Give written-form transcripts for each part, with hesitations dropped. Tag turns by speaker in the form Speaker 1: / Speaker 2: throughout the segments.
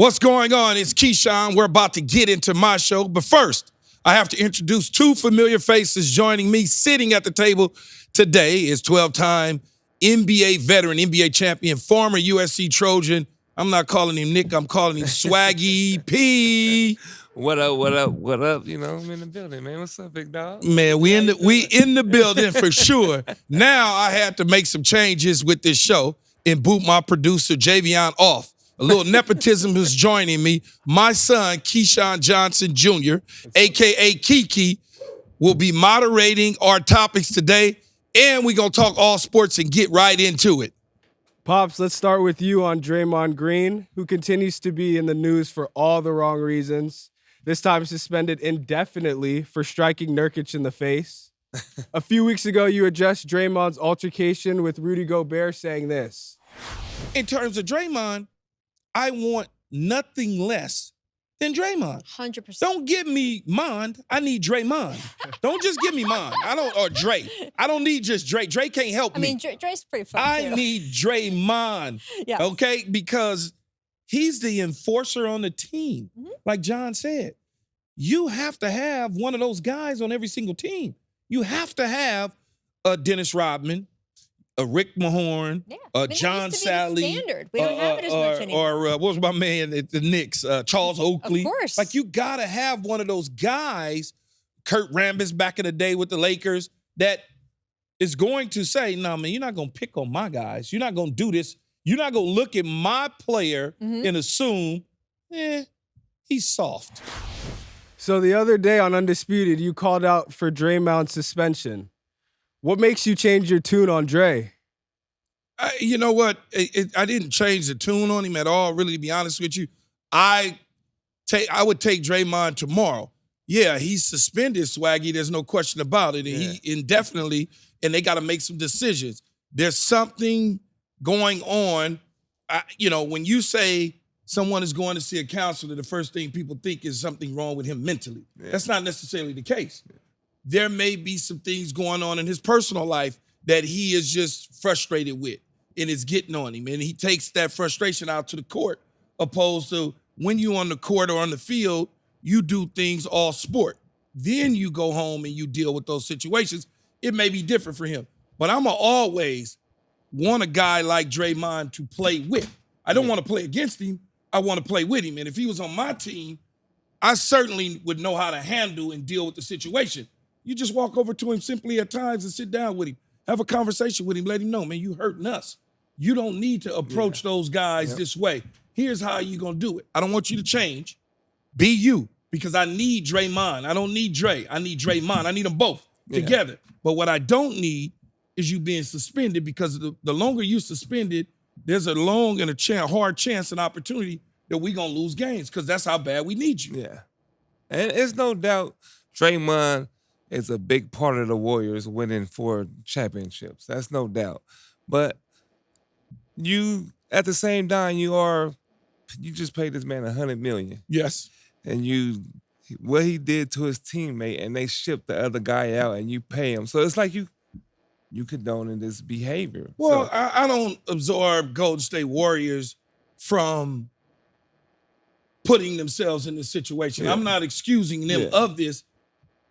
Speaker 1: What's going on? It's Keyshawn. We're about to get into my show. But first, I have to introduce two familiar faces joining me. Sitting at the table today is 12-time NBA veteran, NBA champion, former USC Trojan. I'm not calling him Nick. I'm calling him Swaggy P.
Speaker 2: What up, what up, what up? You know, I'm in the building, man. What's up, big dog?
Speaker 1: Man, we in the building for sure. Now I had to make some changes with this show and boot my producer, Javion, off. A little nepotism is joining me. My son, Keyshawn Johnson Jr., a.k.a. Kiki, will be moderating our topics today, and we're going to talk all sports and get right into it.
Speaker 3: Pops, let's start with you on Draymond Green, who continues to be in the news for all the wrong reasons. This time suspended indefinitely for striking Nurkic in the face. A few weeks ago, you addressed Draymond's altercation with Rudy Gobert, saying this.
Speaker 1: In terms of Draymond, I want nothing less than Draymond.
Speaker 4: 100%.
Speaker 1: Don't give me Mond. I need Draymond. Don't just give me Mond. Or Dre. I don't need just Dre. Dre can't help me.
Speaker 4: I mean, Dre's pretty fun,
Speaker 1: I
Speaker 4: too.
Speaker 1: need Draymond.
Speaker 4: Yeah.
Speaker 1: Okay? Because he's the enforcer on the team.
Speaker 4: Mm-hmm.
Speaker 1: Like John said, you have to have one of those guys on every single team. You have to have a Dennis Rodman, a Rick Mahorn, a John Sally.
Speaker 4: Standard. We don't have it as much anymore.
Speaker 1: Or what was my man at the Knicks? Charles Oakley.
Speaker 4: Of course.
Speaker 1: Like, you got to have one of those guys, Kurt Rambis back in the day with the Lakers, that is going to say, no, man, you're not going to pick on my guys. You're not going to do this. You're not going to look at my player and assume, he's soft.
Speaker 3: So the other day on Undisputed, you called out for Draymond's suspension. What makes you change your tune on Dre?
Speaker 1: You know what? I didn't change the tune on him at all, really, to be honest with you. I would take Draymond tomorrow. Yeah, he's suspended, Swaggy. There's no question about it. And he indefinitely, and they got to make some decisions. There's something going on. When you say someone is going to see a counselor, the first thing people think is something wrong with him mentally. Yeah. That's not necessarily the case. Yeah. There may be some things going on in his personal life that he is just frustrated with, and it's getting on him. And he takes that frustration out to the court, opposed to when you're on the court or on the field, you do things all sport. Then you go home and you deal with those situations. It may be different for him. But I'm going to always want a guy like Draymond to play with. I don't want to play against him. I want to play with him. And if he was on my team, I certainly would know how to handle and deal with the situation. You just walk over to him simply at times and sit down with him. Have a conversation with him. Let him know, man, you hurting us. You don't need to approach those guys this way. Here's how you're going to do it. I don't want you to change. Be you, because I need Draymond. I don't need Dre. I need Draymond. I need them both together. But what I don't need is you being suspended, because the longer you suspended, there's a long and hard chance and opportunity that we're going to lose games, because that's how bad we need you.
Speaker 2: Yeah. And it's no doubt Draymond is a big part of the Warriors winning 4 championships. That's no doubt. But you, at the same time, you just paid this man $100 million.
Speaker 1: Yes.
Speaker 2: And what he did to his teammate, and they shipped the other guy out, and you pay him. So it's like you condoning this behavior.
Speaker 1: Well,
Speaker 2: so,
Speaker 1: I don't absorb Golden State Warriors from putting themselves in this situation. I'm not excusing them of this.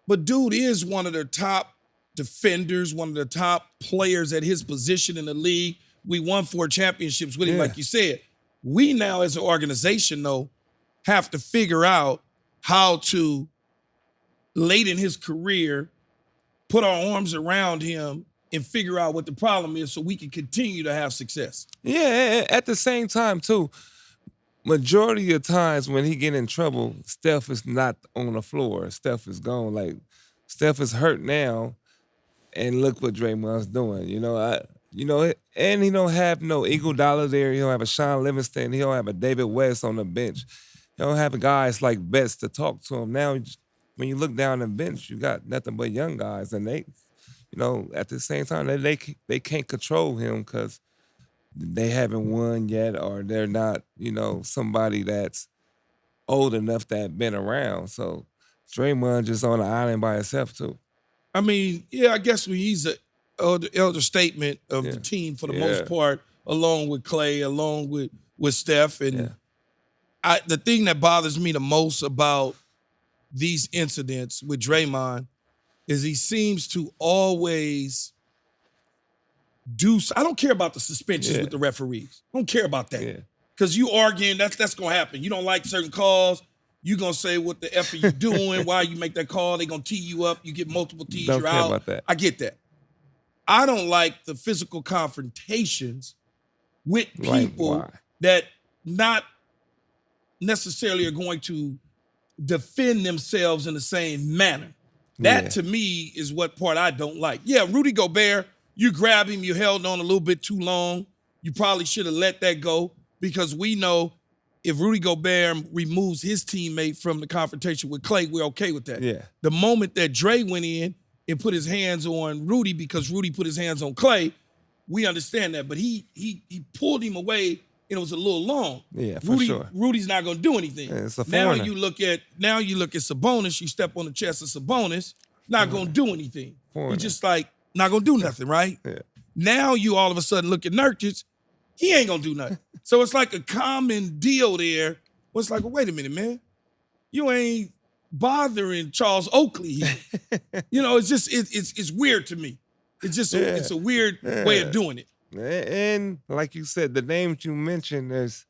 Speaker 1: But dude is one of the top defenders, one of the top players at his position in the league. We won 4 championships with him, like you said. We now, as an organization, though, have to figure out how to, late in his career, put our arms around him and figure out what the problem is so we can continue to have success.
Speaker 2: Yeah, at the same time, too, majority of times when he get in trouble, Steph is not on the floor. Steph is gone. Like, Steph is hurt now, and look what Draymond's doing. And he don't have no Iguodala there. He don't have a Sean Livingston. He don't have a David West on the bench. He don't have guys like Betts to talk to him. Now, when you look down the bench, you got nothing but young guys, and they, at the same time, they can't control him because they haven't won yet, or they're not, somebody that's old enough that been around. So Draymond just on the island by himself too.
Speaker 1: I mean, I guess he's an elder statement of the team for the most part, along with Clay, along with Steph. And the thing that bothers me the most about these incidents with Draymond is he seems to always I don't care about the suspensions with the referees. I don't care about that.
Speaker 2: Yeah.
Speaker 1: Because you arguing, that's going to happen. You don't like certain calls. You going to say, what the F are you doing? Why you make that call? They going to tee you up. You get multiple tees,
Speaker 2: Don't
Speaker 1: you're
Speaker 2: care
Speaker 1: out.
Speaker 2: about that.
Speaker 1: I get that. I don't like the physical confrontations with people that not necessarily are going to defend themselves in the same manner. That to me is what part I don't like. Yeah, Rudy Gobert, you grab him, you held on a little bit too long. You probably should have let that go because we know if Rudy Gobert removes his teammate from the confrontation with Clay, we're okay with that.
Speaker 2: Yeah.
Speaker 1: The moment that Dre went in and put his hands on Rudy because Rudy put his hands on Clay, we understand that. But he pulled him away and it was a little long.
Speaker 2: Yeah, for sure.
Speaker 1: Rudy's not going to do anything.
Speaker 2: Yeah, it's a
Speaker 1: now
Speaker 2: foreigner.
Speaker 1: you look at Sabonis. You step on the chest of Sabonis, not going to do anything.
Speaker 2: Foreigner.
Speaker 1: He's just like not going to do nothing, right?
Speaker 2: Yeah.
Speaker 1: Now you all of a sudden look at Nurkic. He ain't going to do nothing. So it's like a common deal there. Well, it's like, well, wait a minute, man. You ain't bothering Charles Oakley here. It's just it's weird to me. It's just it's a weird way of doing it.
Speaker 2: And like you said, the names you mentioned, there's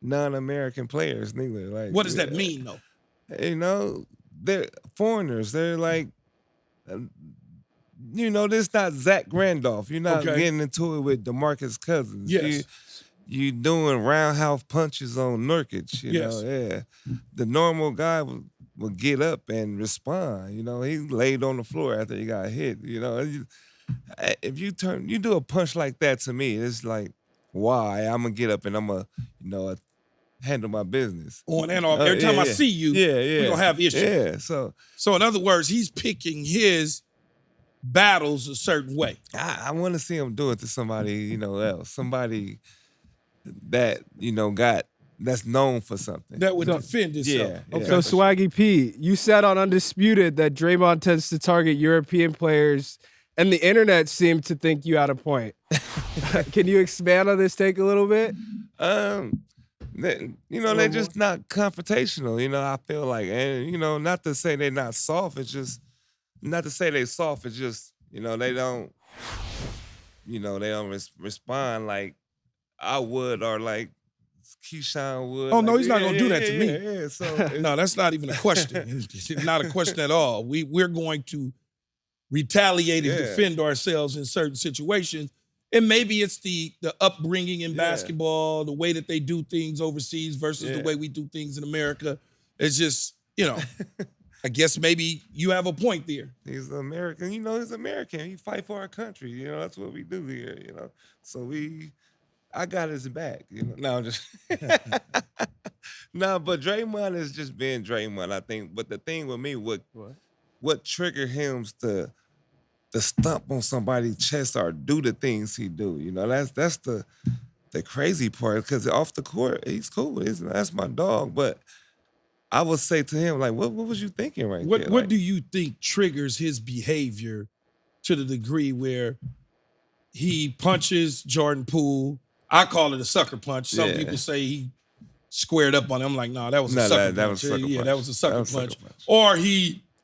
Speaker 2: non-American players neither. Like,
Speaker 1: what does that mean, though?
Speaker 2: They're foreigners. They're like, this not Zach Randolph. You're not getting into it with DeMarcus Cousins.
Speaker 1: Yes.
Speaker 2: You doing roundhouse punches on Nurkic. You know, yeah. The normal guy will get up and respond. He laid on the floor after he got hit. If you do a punch like that to me, it's like, why? I'm gonna get up and I'm gonna, handle my business.
Speaker 1: On and off. Every time I see you, we're gonna have issues.
Speaker 2: Yeah.
Speaker 1: So in other words, he's picking his battles a certain way.
Speaker 2: I want to see him do it to somebody, else. Somebody that, that's known for something.
Speaker 1: That would defend himself.
Speaker 2: Yeah.
Speaker 1: Okay.
Speaker 3: So Swaggy P, you said on Undisputed that Draymond tends to target European players, and the internet seemed to think you had a point. Can you expand on this take a little bit?
Speaker 2: They're just not confrontational. I feel like, and not to say they're not soft. It's just not to say they're soft. It's just they don't, they don't respond like I would or like Keyshawn would.
Speaker 1: Oh, no, he's not going to do that to me.
Speaker 2: Yeah, so
Speaker 1: no, that's not even a question. It's not a question at all. We're going to retaliate and defend ourselves in certain situations. And maybe it's the upbringing in basketball, the way that they do things overseas versus the way we do things in America. It's just, I guess maybe you have a point there.
Speaker 2: He's American. He's American. He fight for our country. That's what we do here, So I got his back, No, I'm just no, but Draymond is just being Draymond, I think. But the thing with me, what triggered him to stomp on somebody's chest or do the things he do, that's the crazy part. Because off the court, he's cool. That's my dog. But I would say to him, like, what was you thinking there?
Speaker 1: What do you think triggers his behavior to the degree where he punches Jordan Poole? I call it a sucker punch. Some people say he squared up on him. I'm like, no, that was a sucker punch.
Speaker 2: That was a sucker punch.
Speaker 1: That was a sucker punch. Or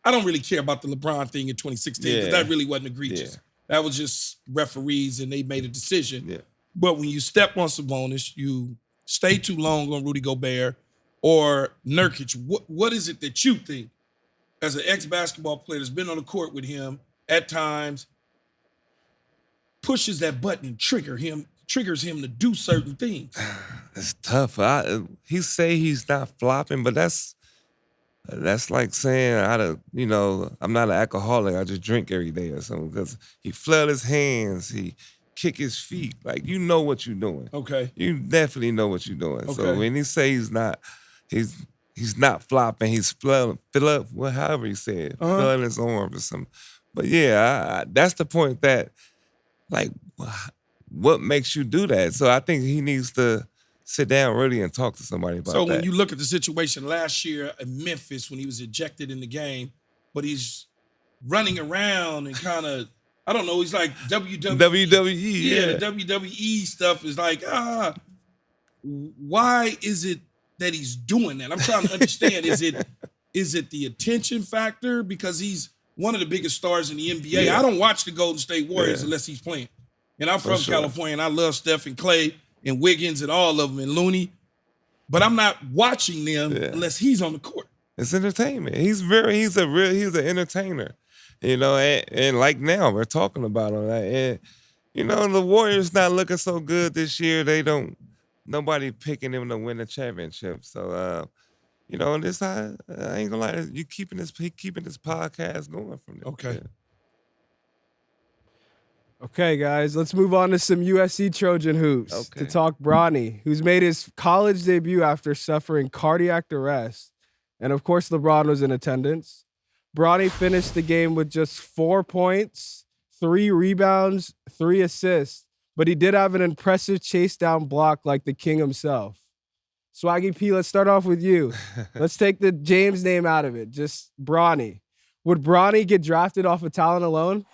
Speaker 1: I don't really care about the LeBron thing in 2016 because that really wasn't egregious. That was just referees and they made a decision. Yeah. But when you step on Sabonis, you stay too long on Rudy Gobert or Nurkic, what is it that you think as an ex-basketball player that's been on the court with him at times pushes that button, triggers him to do certain things?
Speaker 2: It's tough. He say he's not flopping, but that's like saying I'm not an alcoholic. I just drink every day or something. Because he flood his hands, he kick his feet. Like what you're doing. Okay. You definitely know what you're doing. Okay. So when he say he's not flopping, he's fill up, however he said, flooding his arms or something. But that's the point that, like, what makes you do that? So I think he needs to sit down really and talk to somebody about that.
Speaker 1: So when you look at the situation last year in Memphis when he was ejected in the game, but he's running around and kind of, I don't know, he's like
Speaker 2: WWE.
Speaker 1: Yeah, the WWE stuff is like, why is it that he's doing that. I'm trying to understand, is it the attention factor? Because he's one of the biggest stars in the NBA.
Speaker 2: Yeah.
Speaker 1: I don't watch the Golden State Warriors unless he's playing. And I'm from
Speaker 2: sure.
Speaker 1: California, and I love Steph and Clay and Wiggins and all of them and Looney. But I'm not watching them unless he's on the court.
Speaker 2: It's entertainment. He's an entertainer. You know, and like now we're talking about him. And you know, the Warriors not looking so good this year. Nobody picking them to win the championship. So you know, I ain't gonna lie, you keeping this podcast going from there.
Speaker 1: Okay.
Speaker 3: Okay, guys, let's move on to some USC Trojan hoops to talk Bronny, who's made his college debut after suffering cardiac arrest. And of course, LeBron was in attendance. Bronny finished the game with just 4 points, 3 rebounds, 3 assists, but he did have an impressive chase down block like the king himself. Swaggy P, let's start off with you. Let's take the James name out of it, just Bronny. Would Bronny get drafted off of talent alone?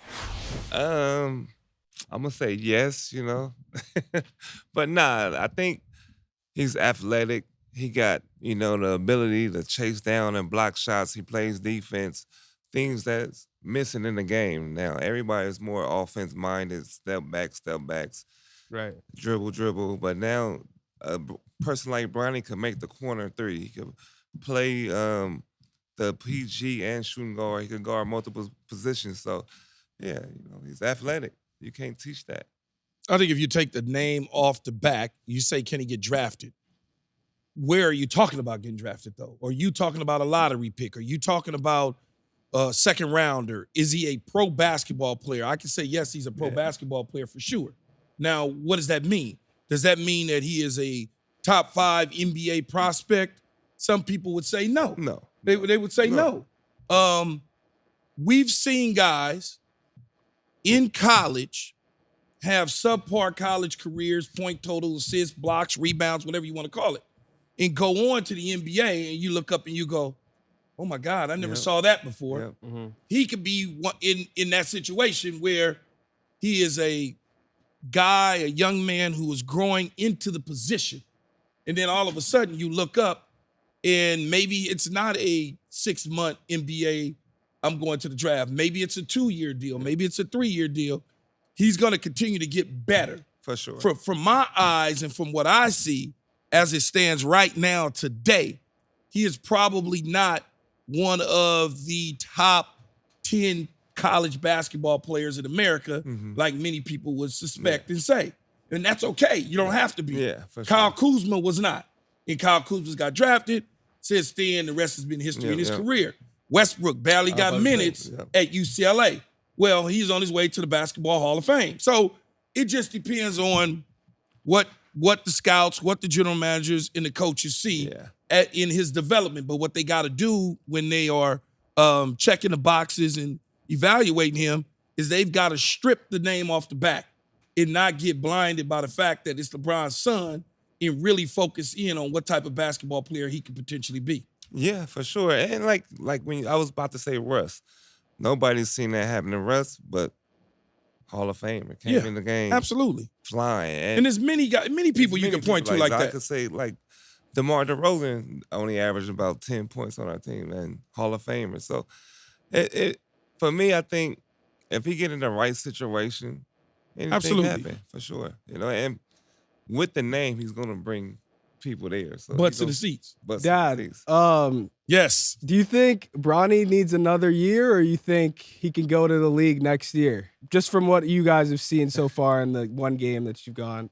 Speaker 2: I'm gonna say yes, you know. But nah, I think he's athletic. He got, you know, the ability to chase down and block shots. He plays defense, things that's missing in the game. Now, everybody's more offense minded, step backs,
Speaker 3: right,
Speaker 2: dribble. But now a person like Bronny could make the corner three. He could play the PG and shooting guard. He could guard multiple positions. So yeah, you know, he's athletic. You can't teach that.
Speaker 1: I think if you take the name off the back, you say, can he get drafted? Where are you talking about getting drafted, though? Are you talking about a lottery pick? Are you talking about a second rounder? Is he a pro basketball player? I can say, yes, he's a pro basketball player for sure. Now, what does that mean? Does that mean that he is a top 5 NBA prospect? Some people would say no.
Speaker 2: No.
Speaker 1: They would say no. We've seen guys in college have subpar college careers, point total, assists, blocks, rebounds, whatever you want to call it, and go on to the NBA, and you look up and you go, oh my God, I never saw that before. He could be in that situation where he is a guy, a young man who is growing into the position. And then all of a sudden you look up and maybe it's not a 6-month NBA, I'm going to the draft. Maybe it's a 2-year deal. Maybe it's a 3-year deal. He's going to continue to get better.
Speaker 2: For sure.
Speaker 1: From my eyes and from what I see as it stands right now today, he is probably not one of the top 10 college basketball players in America, like many people would suspect and say. And that's okay. You don't have to be.
Speaker 2: Yeah, for
Speaker 1: Kyle
Speaker 2: sure.
Speaker 1: Kuzma was not. And Kyle Kuzma got drafted. Since then, the rest has been history in his career. Westbrook barely got minutes at UCLA. Well, he's on his way to the Basketball Hall of Fame. So it just depends on what the scouts, what the general managers and the coaches see in his development. But what they got to do when they are checking the boxes and evaluating him is they've got to strip the name off the back and not get blinded by the fact that it's LeBron's son and really focus in on what type of basketball player he could potentially be.
Speaker 2: Yeah, for sure. And like when I was about to say Russ, nobody's seen that happen to Russ, but Hall of Famer came in the game,
Speaker 1: absolutely
Speaker 2: flying.
Speaker 1: And there's many people you can point to like that.
Speaker 2: I could say like DeMar DeRozan only averaged about 10 points on our team and Hall of Famer. So it for me, I think if he get in the right situation, anything happen for sure. You know, and with the name, he's gonna bring people there. So
Speaker 1: butts to the seats.
Speaker 3: Dad,
Speaker 1: yes.
Speaker 3: Do you think Bronny needs another year, or you think he can go to the league next year? Just from what you guys have seen so far in the one game that you've gone.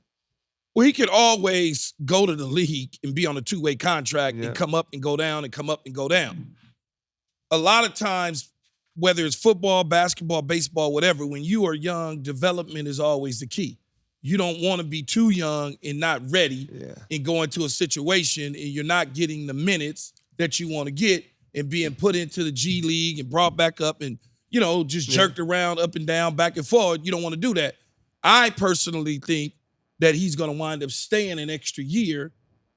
Speaker 1: Well, he could always go to the league and be on a 2-way contract and come up and go down and come up and go down. A lot of times, whether it's football, basketball, baseball, whatever, when you are young, development is always the key. You don't want to be too young and not ready and go into a situation and you're not getting the minutes that you want to get and being put into the G League and brought back up and, you know, just jerked around up and down, back and forward. You don't want to do that. I personally think that he's going to wind up staying an extra year,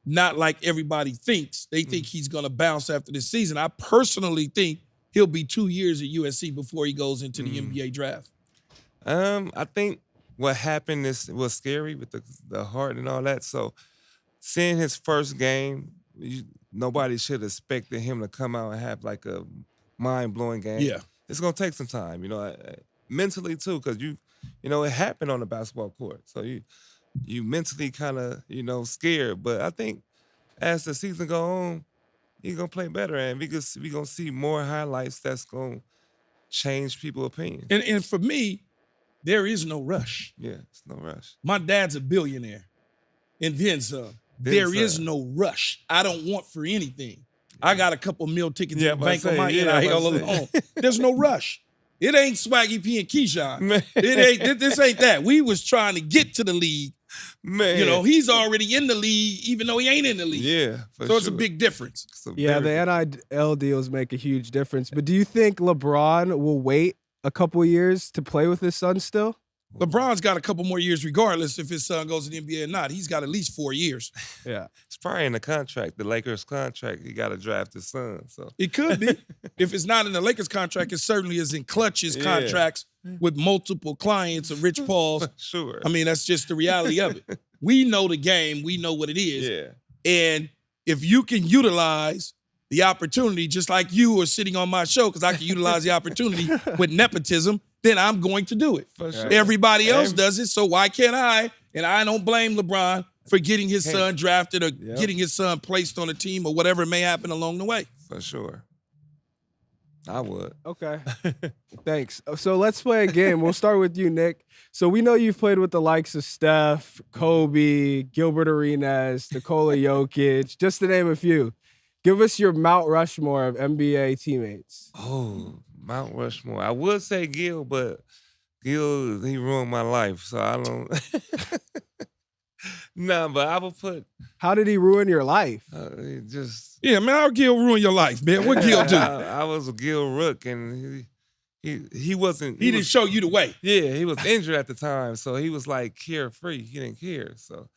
Speaker 1: not like everybody thinks. They think he's going to bounce after this season. I personally think he'll be 2 years at USC before he goes into the NBA draft.
Speaker 2: I think what happened was scary with the heart and all that. So seeing his first game, nobody should expect him to come out and have like a mind-blowing game.
Speaker 1: Yeah.
Speaker 2: It's gonna take some time, mentally too, because it happened on the basketball court. So you mentally kind of, scared. But I think as the season go on, he's gonna play better, and we gonna see more highlights that's gonna change people's opinion.
Speaker 1: And for me, there is no rush.
Speaker 2: Yeah, it's no rush.
Speaker 1: My dad's a billionaire, and then some.
Speaker 2: Then
Speaker 1: There
Speaker 2: some.
Speaker 1: is no rush. I don't want for anything. I got a couple meal tickets
Speaker 2: Yeah,
Speaker 1: in the
Speaker 2: but I
Speaker 1: bank on
Speaker 2: say,
Speaker 1: my
Speaker 2: yeah,
Speaker 1: NIL
Speaker 2: but I say.
Speaker 1: alone. There's no rush. It ain't Swaggy P and Keyshawn.
Speaker 2: Man.
Speaker 1: It ain't. This ain't that. We was trying to get to the league.
Speaker 2: Man,
Speaker 1: He's already in the league, even though he ain't in the league.
Speaker 2: yeah, for
Speaker 1: So it's a
Speaker 2: sure.
Speaker 1: big difference.
Speaker 2: It's a
Speaker 3: Yeah,
Speaker 2: very
Speaker 3: the NIL deals make a huge difference. But do you think LeBron will wait a couple years to play with his son still?
Speaker 1: LeBron's got a couple more years regardless if his son goes to the NBA or not. He's got at least 4 years.
Speaker 3: Yeah.
Speaker 2: It's probably in the contract, the Lakers contract. He got to draft his son. So
Speaker 1: It could be. If it's not in the Lakers contract, it certainly is in Clutch's
Speaker 2: Yeah.
Speaker 1: contracts with multiple clients of Rich Paul's.
Speaker 2: sure.
Speaker 1: I mean, that's just the reality of it. We know the game. We know what it is.
Speaker 2: yeah,
Speaker 1: And if you can utilize the opportunity, just like you are sitting on my show, because I can utilize the opportunity with nepotism, then I'm going to do it.
Speaker 2: for sure.
Speaker 1: Everybody else does it, so why can't I? And I don't blame LeBron for getting his son drafted or
Speaker 2: Yep.
Speaker 1: getting his son placed on a team or whatever may happen along the way.
Speaker 2: For sure. I would.
Speaker 3: Okay. Thanks. So let's play a game. We'll start with you, Nick. So we know you've played with the likes of Steph, Kobe, Gilbert Arenas, Nikola Jokic, just to name a few. Give us your Mount Rushmore of NBA teammates.
Speaker 2: Oh, Mount Rushmore. I would say Gil, but Gil, he ruined my life, so I don't. Nah, but I would put
Speaker 3: How did he ruin your life?
Speaker 2: he just.
Speaker 1: Yeah, man, how Gil ruin your life, man? What Gil do?
Speaker 2: I was a Gil Rook, and he wasn't.
Speaker 1: He didn't show you the way.
Speaker 2: Yeah, he was injured at the time, so he was like carefree. He didn't care, so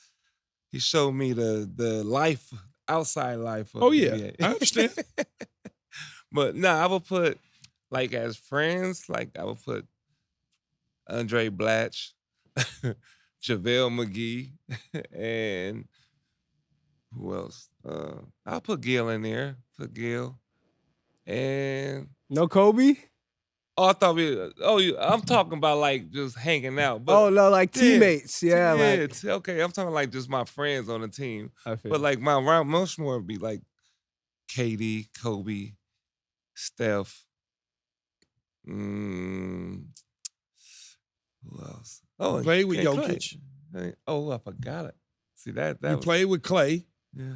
Speaker 2: he showed me the life, outside life. Of
Speaker 1: Oh,
Speaker 2: the
Speaker 1: yeah,
Speaker 2: NBA.
Speaker 1: I understand.
Speaker 2: But nah, I would put like as friends, like I would put Andre Blatch, JaVale McGee, and who else? I'll put Gil in there. Put Gil. And
Speaker 3: No Kobe?
Speaker 2: I thought I'm talking about like just hanging out. But
Speaker 3: Oh, no, like
Speaker 2: yeah,
Speaker 3: teammates. Yeah, like.
Speaker 2: okay. I'm talking like just my friends on the team.
Speaker 3: I feel
Speaker 2: But like my Mount Rushmore would be like KD, Kobe, Steph. Who else? Oh,
Speaker 1: Played with
Speaker 2: and
Speaker 1: Jokic.
Speaker 2: Clay. Oh, I forgot it. See that
Speaker 1: You
Speaker 2: was,
Speaker 1: played with Clay.
Speaker 2: yeah.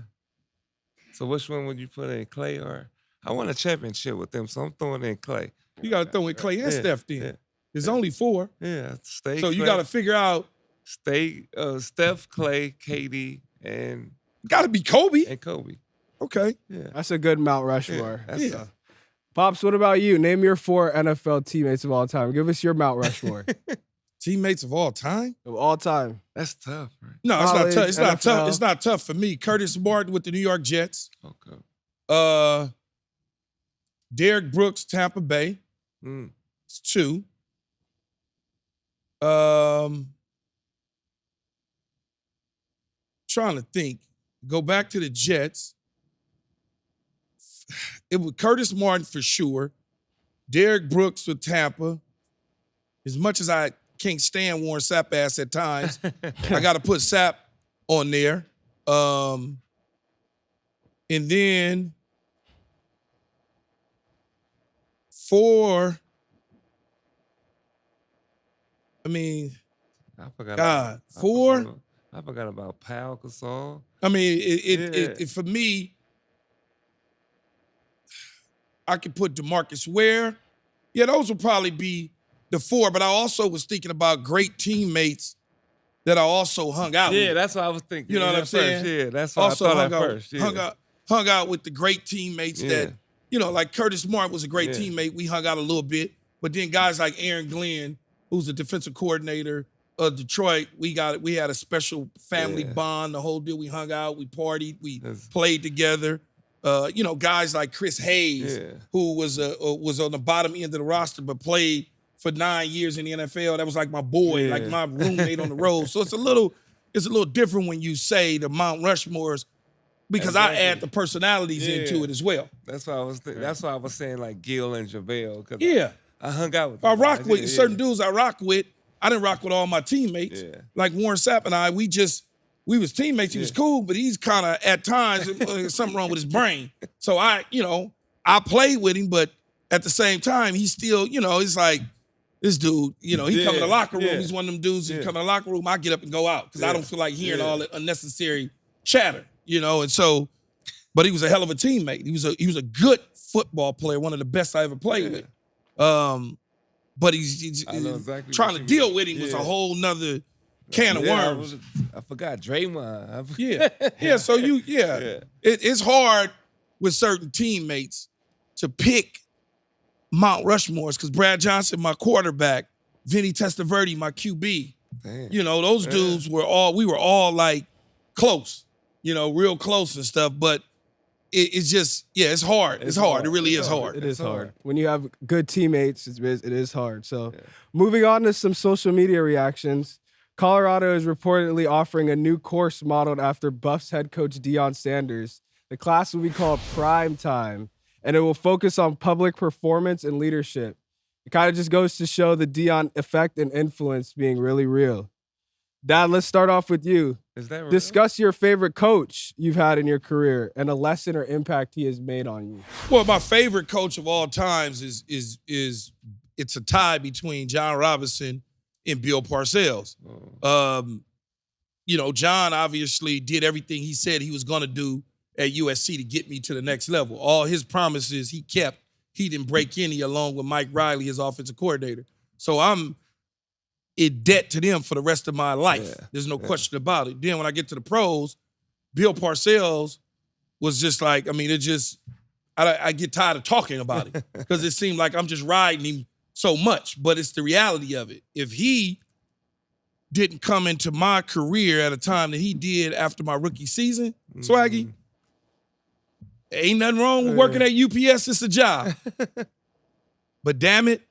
Speaker 2: So which one would you put in, Clay or? I won a championship with them, so I'm throwing in Clay.
Speaker 1: You got to throw in Clay and
Speaker 2: Yeah,
Speaker 1: Steph then.
Speaker 2: yeah.
Speaker 1: There's only 4.
Speaker 2: Yeah, stay.
Speaker 1: So you
Speaker 2: Clay,
Speaker 1: got to figure out,
Speaker 2: Steph, Clay, KD, and
Speaker 1: got to be Kobe.
Speaker 2: Kobe.
Speaker 1: Okay.
Speaker 2: Yeah,
Speaker 3: That's a good Mount Rushmore.
Speaker 2: that's
Speaker 1: Yeah.
Speaker 3: Pops, what about you? Name your 4 NFL teammates of all time. Give us your Mount Rushmore
Speaker 1: Teammates of all time?
Speaker 3: of all time.
Speaker 2: that's tough, right?
Speaker 1: No, it's not
Speaker 3: College,
Speaker 1: tough. It's not tough.
Speaker 3: NFL.
Speaker 1: It's not tough for me. Curtis Martin with the New York Jets.
Speaker 2: Okay.
Speaker 1: Derrick Brooks, Tampa Bay.
Speaker 2: Mm.
Speaker 1: It's 2. Trying to think. Go back to the Jets. It was Curtis Martin for sure. Derrick Brooks with Tampa. As much as I can't stand Warren Sapp ass at times, I got to put Sapp on there. And then 4, I mean,
Speaker 2: I forgot.
Speaker 1: God,
Speaker 2: I
Speaker 1: 4.
Speaker 2: I forgot about Pau Gasol.
Speaker 1: I mean,
Speaker 2: Yeah.
Speaker 1: it for me, I could put DeMarcus Ware. Yeah, those would probably be the 4. But I also was thinking about great teammates that I also hung out
Speaker 2: Yeah,
Speaker 1: with.
Speaker 2: that's what I was thinking.
Speaker 1: You know what
Speaker 2: at
Speaker 1: I'm saying?
Speaker 2: First. Yeah, that's what
Speaker 1: Also
Speaker 2: I thought
Speaker 1: hung
Speaker 2: at
Speaker 1: out,
Speaker 2: first. Yeah.
Speaker 1: hung out with the great teammates that, like Curtis Martin was a great
Speaker 2: Yeah.
Speaker 1: teammate. We hung out a little bit. But then guys like Aaron Glenn, who's the defensive coordinator of Detroit, we had a special family
Speaker 2: Yeah.
Speaker 1: bond, the whole deal. We hung out, we partied, we
Speaker 2: That's-
Speaker 1: played together. Guys like Chris Hayes,
Speaker 2: Yeah.
Speaker 1: who was on the bottom end of the roster, but played for 9 years in the NFL. That was like my boy,
Speaker 2: Yeah.
Speaker 1: like my roommate on the road. So it's a little different when you say the Mount Rushmores because I add the personalities into it as well.
Speaker 2: That's why I was. That's why I was saying like Gil and JaVale. Cause
Speaker 1: Yeah.
Speaker 2: I hung out with.
Speaker 1: I rock with certain dudes. I rock with. I didn't rock with all my teammates.
Speaker 2: Yeah.
Speaker 1: Like Warren Sapp and I, we was teammates. He was cool, but he's kind of at times something wrong with his brain. So I played with him, but at the same time, he's still, it's like this dude. He come in the locker room. He's one of them dudes. He come in the locker room. I get up and go out because I don't feel like hearing all that unnecessary chatter. And so, but he was a hell of a teammate. He was a good football player, one of the best I ever played with. But he's
Speaker 2: exactly
Speaker 1: trying to deal with him was a whole nother can of worms.
Speaker 2: I forgot Draymond.
Speaker 1: So it's hard with certain teammates to pick Mount Rushmores because Brad Johnson, my quarterback, Vinny Testaverde, my QB. Damn. Those dudes we were all like close, real close and stuff. But it's just, it's hard. It's hard. It really is hard.
Speaker 3: It is hard. When you have good teammates, it is hard. So moving on to some social media reactions. Colorado is reportedly offering a new course modeled after Buffs head coach Deion Sanders. The class will be called Prime Time, and it will focus on public performance and leadership. It kind of just goes to show the Deion effect and influence being really real. Dad, let's start off with you.
Speaker 2: Is that real?
Speaker 3: Discuss your favorite coach you've had in your career and a lesson or impact he has made on you.
Speaker 1: Well, my favorite coach of all times is it's a tie between John Robinson and Bill Parcells. John obviously did everything he said he was going to do at USC to get me to the next level. All his promises he kept. He didn't break any, along with Mike Riley, his offensive coordinator. So I'm in debt to them for the rest of my life. There's no question about it. Then when I get to the pros, Bill Parcells was just like, I get tired of talking about it because it seemed like I'm just riding him so much, but it's the reality of it. If he didn't come into my career at a time that he did after my rookie season, Swaggy, ain't nothing wrong with working at UPS. It's a job. But damn it,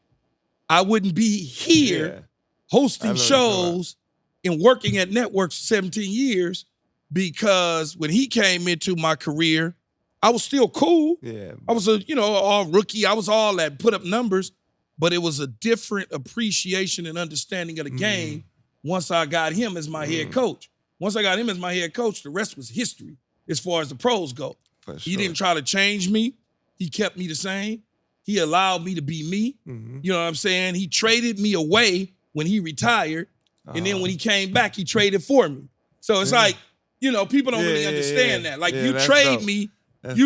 Speaker 1: I wouldn't be here hosting shows and working at networks for 17 years because when he came into my career, I was still cool. Yeah. I was all rookie. I was all that, put up numbers, but it was a different appreciation and understanding of the game once I got him as my head coach. Once I got him as my head coach, the rest was history as far as the pros go. He didn't try to change me. He kept me the same. He allowed me to be me. You know what I'm saying? He traded me away when he retired, and then when he came back, he traded for me. So it's like, people don't really understand that. Like you trade me,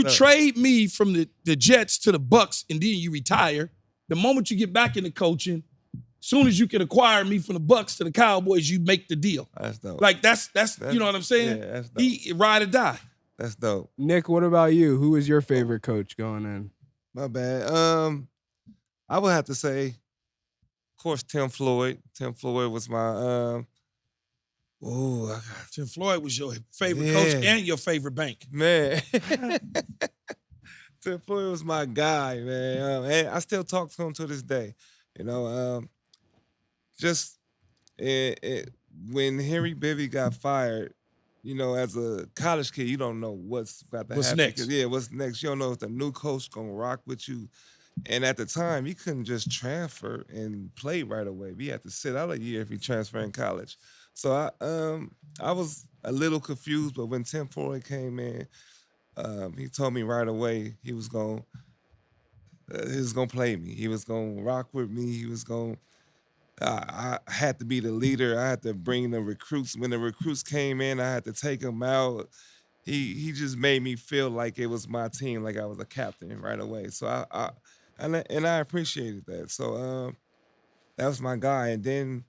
Speaker 1: trade me from the Jets to the Bucks, and then you retire. The moment you get back into coaching, soon as you can acquire me from the Bucks to the Cowboys, you make the deal. That's dope. Like that's you know what I'm saying? Yeah, that's dope. He ride or die.
Speaker 2: That's dope.
Speaker 3: Nick, what about you? Who is your favorite coach going in?
Speaker 2: My bad. I would have to say, of course, Tim Floyd. Tim Floyd was my
Speaker 1: Tim Floyd was your favorite coach and your favorite bank.
Speaker 2: Man. Tim Floyd was my guy, man. And I still talk to him to this day. When Henry Bivy got fired, as a college kid, you don't know what's about to happen.
Speaker 1: Next?
Speaker 2: What's next? You don't know if the new coach gonna rock with you. And at the time, you couldn't just transfer and play right away. We had to sit out a year if you transfer in college. So I was a little confused, but when Tim Floyd came in, he told me right away he was gonna play me. He was gonna rock with me. He was gonna. I had to be the leader. I had to bring the recruits. When the recruits came in, I had to take them out. He just made me feel like it was my team, like I was a captain right away. So I appreciated that. So that was my guy. And then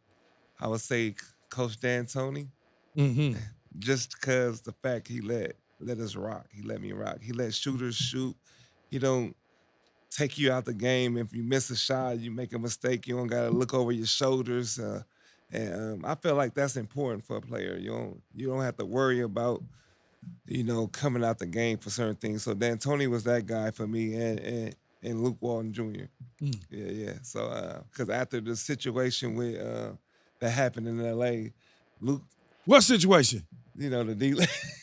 Speaker 2: I would say Coach D'Antoni, just because the fact he let us rock. He let me rock. He let shooters shoot. He don't take you out the game. If you miss a shot, you make a mistake, you don't got to look over your shoulders. And I feel like that's important for a player. You don't have to worry about, coming out the game for certain things. So D'Antoni was that guy for me, and Luke Walton Jr. Yeah. So because after the situation with that happened in L.A., Luke.
Speaker 1: What situation?
Speaker 2: you know, the D.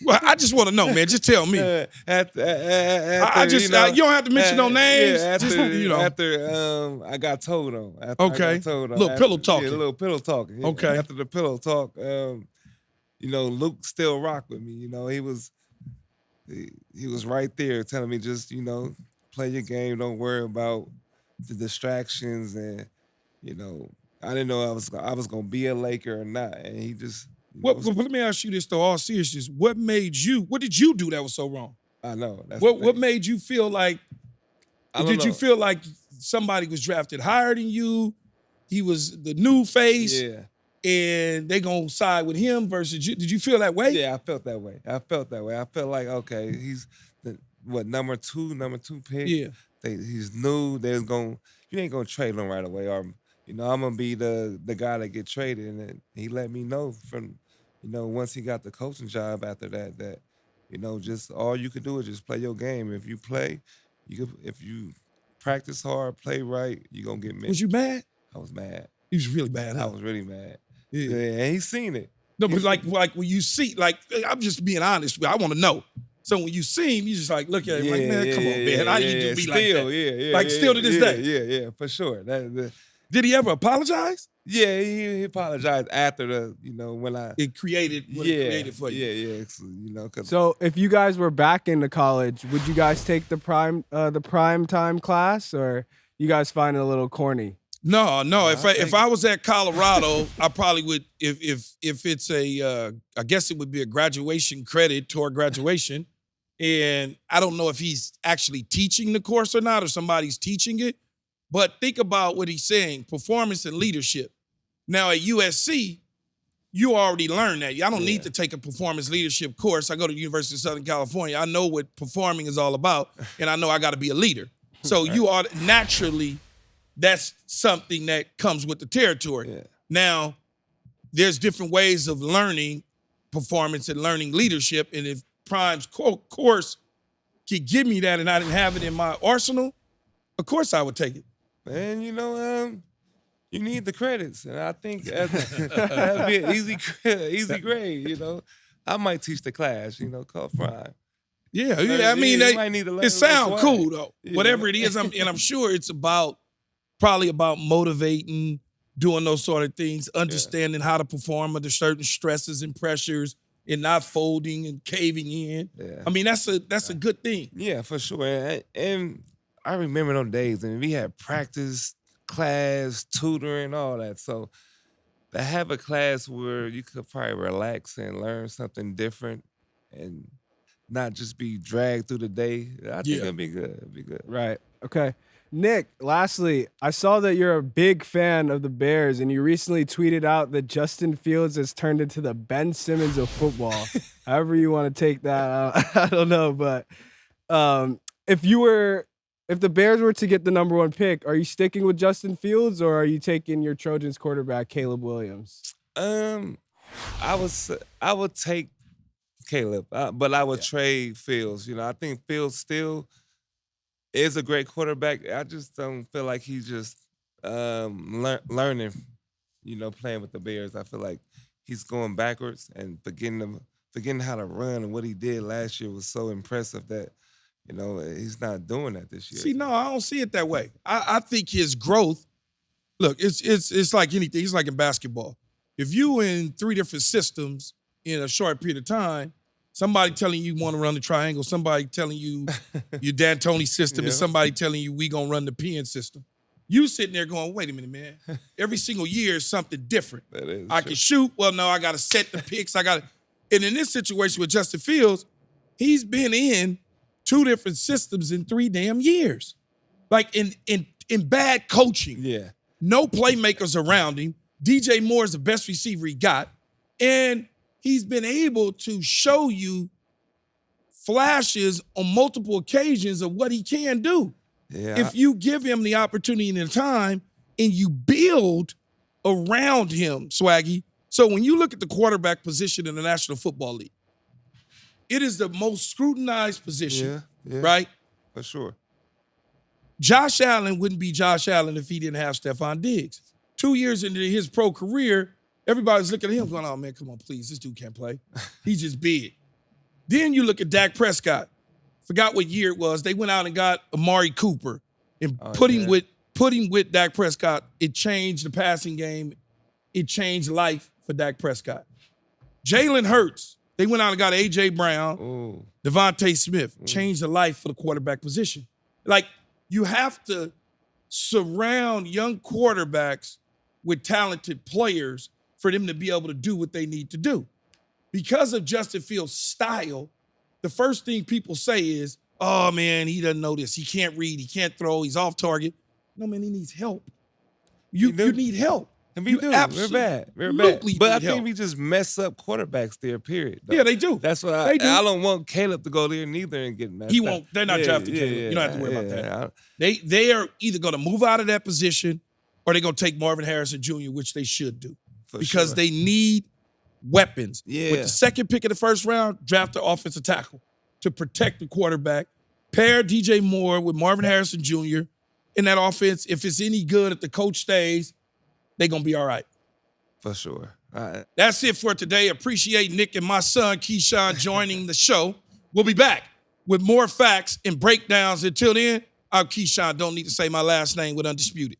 Speaker 1: Well, I just want to know, man. Just tell me.
Speaker 2: After,
Speaker 1: I just you don't have to mention no names.
Speaker 2: Yeah,
Speaker 1: just
Speaker 2: after I got told on. After
Speaker 1: okay.
Speaker 2: I got told on.
Speaker 1: Little pillow talking.
Speaker 2: Yeah, a little pillow talking. Yeah.
Speaker 1: Okay.
Speaker 2: After the pillow talk, you know, Luke still rocked with me. You know, he was right there telling me just, you know, play your game. Don't worry about the distractions. And, you know, I didn't know I was gonna be a Laker or not. And he just
Speaker 1: let me ask you this though, all seriousness. What did you do that was so wrong?
Speaker 2: I know.
Speaker 1: What made you feel like you feel like somebody was drafted higher than you? He was the new face.
Speaker 2: Yeah.
Speaker 1: And they gonna side with him versus you. Did you feel that way?
Speaker 2: Yeah, I felt that way. I felt like, okay, he's the number two pick.
Speaker 1: Yeah.
Speaker 2: He's new. You ain't gonna trade him right away. Or, you know, I'm gonna be the guy that get traded. And then he let me know from, you know, once he got the coaching job after that, you know, just all you could do is just play your game. If you play, if you practice hard, play right, you're gonna get missed.
Speaker 1: Was you mad?
Speaker 2: I was mad.
Speaker 1: You was really mad, huh?
Speaker 2: I was really mad.
Speaker 1: Yeah.
Speaker 2: And he's seen it.
Speaker 1: No, but like when you see, like, I'm just being honest. I want to know. So when you see him, you just like look at him like, man, come on, man. How you do me like that? Like still to this day.
Speaker 2: Yeah, for sure.
Speaker 1: Did he ever apologize?
Speaker 2: Yeah, he apologized after the, you know, when it created for you. Yeah, you know.
Speaker 3: So if you guys were back into college, would you guys take the prime time class, or you guys find it a little corny?
Speaker 1: No. If I was at Colorado, I probably would. If it's I guess it would be a graduation credit toward graduation, and I don't know if he's actually teaching the course or not, or somebody's teaching it. But think about what he's saying: performance and leadership. Now at USC, you already learned that. I don't need to take a performance leadership course. I go to the University of Southern California. I know what performing is all about, and I know I got to be a leader. So you are naturally. That's something that comes with the territory. Yeah. Now, there's different ways of learning performance and learning leadership. And if Prime's course could give me that and I didn't have it in my arsenal, of course I would take it.
Speaker 2: And, you know, you need the credits. And I think that'd be an easy grade, you know. I might teach the class, you know, called Prime.
Speaker 1: Yeah. I mean, it sounds cool, though. Yeah. Whatever it is, I'm sure it's probably about motivating, doing those sort of things, understanding how to perform under certain stresses and pressures, and not folding and caving in. Yeah. I mean, that's a good thing.
Speaker 2: Yeah, for sure. And I remember those days, and we had practice, class, tutoring, all that. So to have a class where you could probably relax and learn something different and not just be dragged through the day, I think it'd be good. It'd be good.
Speaker 3: Right. Okay. Nick, lastly, I saw that you're a big fan of the Bears, and you recently tweeted out that Justin Fields has turned into the Ben Simmons of football. However you want to take that, I don't know. But if the Bears were to get the number 1 pick, are you sticking with Justin Fields, or are you taking your Trojans quarterback, Caleb Williams?
Speaker 2: I would take Caleb, but I would trade Fields. You know, I think Fields still is a great quarterback. I just don't feel like he's just learning, you know, playing with the Bears. I feel like he's going backwards and forgetting how to run, and what he did last year was so impressive that, you know, he's not doing that this year.
Speaker 1: See, no, I don't see it that way. I think his growth, look, it's like anything. It's like in basketball. If you in 3 different systems in a short period of time, somebody telling you want to run the triangle, somebody telling you your D'Antoni system, and somebody telling you we gonna run the PN system. You sitting there going, wait a minute, man. Every single year is something different. I can shoot. Well, no, I got to set the picks. And in this situation with Justin Fields, he's been in 2 different systems in 3 damn years. Like in bad coaching.
Speaker 2: Yeah.
Speaker 1: No playmakers around him. DJ Moore is the best receiver he got. And he's been able to show you flashes on multiple occasions of what he can do. Yeah. If you give him the opportunity and the time and you build around him, Swaggy. So when you look at the quarterback position in the National Football League, it is the most scrutinized position, right?
Speaker 2: For sure.
Speaker 1: Josh Allen wouldn't be Josh Allen if he didn't have Stephon Diggs. 2 years into his pro career, Everybody's looking at him going, oh, man, come on, please. This dude can't play. He's just big. Then you look at Dak Prescott. Forgot what year it was. They went out and got Amari Cooper and put him with Dak Prescott. It changed the passing game. It changed life for Dak Prescott. Jalen Hurts. They went out and got A.J. Brown, Devontae Smith. Changed the life for the quarterback position. Like, you have to surround young quarterbacks with talented players for them to be able to do what they need to do. Because of Justin Fields' style, the first thing people say is, oh, man, he doesn't know this. He can't read. He can't throw. He's off target. No, man, he needs help. You need help.
Speaker 2: And we do. We're bad. But I think we just mess up quarterbacks there, period.
Speaker 1: Though. Yeah, they do.
Speaker 2: That's why I don't want Caleb to go there neither and get messed up.
Speaker 1: He won't. They're not drafting Caleb. You don't have to worry about that. They are either going to move out of that position or they're going to take Marvin Harrison Jr., which they should do. Because they need weapons.
Speaker 2: Yeah.
Speaker 1: With the second pick of the first round, draft the offensive tackle to protect the quarterback. Pair DJ Moore with Marvin Harrison Jr. in that offense. If it's any good, if the coach stays, they're going to be all right.
Speaker 2: For sure. All right.
Speaker 1: That's it for today. Appreciate Nick and my son, Keyshawn, joining the show. We'll be back with more facts and breakdowns. Until then, I'm Keyshawn. Don't need to say my last name with Undisputed.